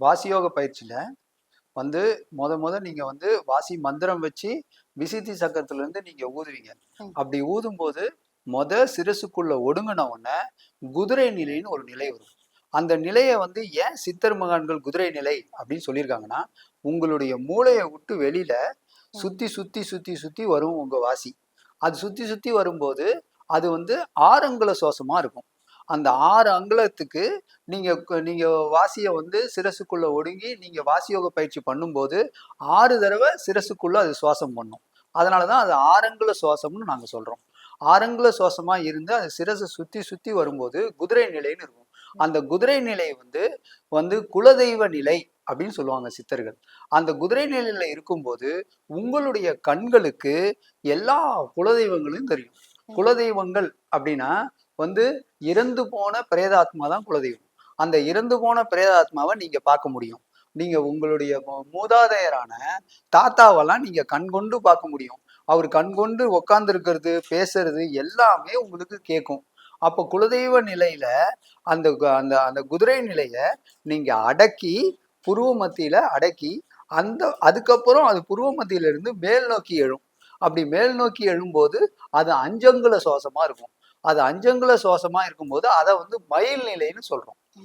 வாசியோக பயிற்சியில வந்து முத நீங்க வந்து வாசி மந்திரம் வச்சு விசித்தி சக்கரத்துல இருந்து நீங்க ஊதுவீங்க. அப்படி ஊதும் போது சிரசுக்குள்ள ஒடுங்கின உடனே குதிரை நிலைன்னு ஒரு நிலை வரும். அந்த நிலையை வந்து ஏன் சித்தர் மகான்கள் குதிரை நிலை அப்படின்னு சொல்லியிருக்காங்கன்னா, உங்களுடைய மூளையை விட்டு வெளியில சுத்தி சுத்தி சுத்தி சுத்தி வரும் உங்க வாசி. அது சுத்தி சுத்தி வரும்போது அது வந்து 6 அங்குல சுவாசமா இருக்கும். அந்த 6 அங்குலத்துக்கு நீங்க நீங்க வாசிய வந்து சிரசுக்குள்ள ஒடுங்கி நீங்க வாசியோக பயிற்சி பண்ணும்போது 6 தடவை சிரசுக்குள்ள அது சுவாசம் பண்ணும். அதனாலதான் அது 6 அங்குல சுவாசம்னு நாங்க சொல்றோம். 6 அங்குல சுவாசமா இருந்து அது சிரசை சுத்தி சுத்தி வரும்போது குதிரை நிலைன்னு இருக்கும். அந்த குதிரை நிலை வந்து வந்து குலதெய்வ நிலை அப்படின்னு சொல்லுவாங்க சித்தர்கள். அந்த குதிரை நிலையில இருக்கும்போது உங்களுடைய கண்களுக்கு எல்லா குலதெய்வங்களும் தெரியும். குலதெய்வங்கள் அப்படின்னா வந்து இறந்து போன பிரேதாத்மா தான் குலதெய்வம். அந்த இறந்து போன பிரேதாத்மாவை நீங்க பார்க்க முடியும். நீங்க உங்களுடைய மூதாதையரான தாத்தாவெல்லாம் நீங்க கண்கொண்டு பார்க்க முடியும். அவர் கண்கொண்டு உட்கார்ந்து இருக்கிறது, பேசுறது எல்லாமே உங்களுக்கு கேட்கும். அப்ப குலதெய்வ நிலையில அந்த அந்த அந்த குதிரை நிலைய நீங்க அடக்கி புருவ மத்தியில அடக்கி அதுக்கப்புறம் அது புருவ மத்தியில இருந்து மேல் நோக்கி எழும். அப்படி மேல் நோக்கி எழும்போது அது அஞ்சங்குல சுவாசமா இருக்கும். அது அஞ்சங்குல சுவாசமா இருக்கும்போது அதை வந்து மயில் நிலைன்னு சொல்றோம்.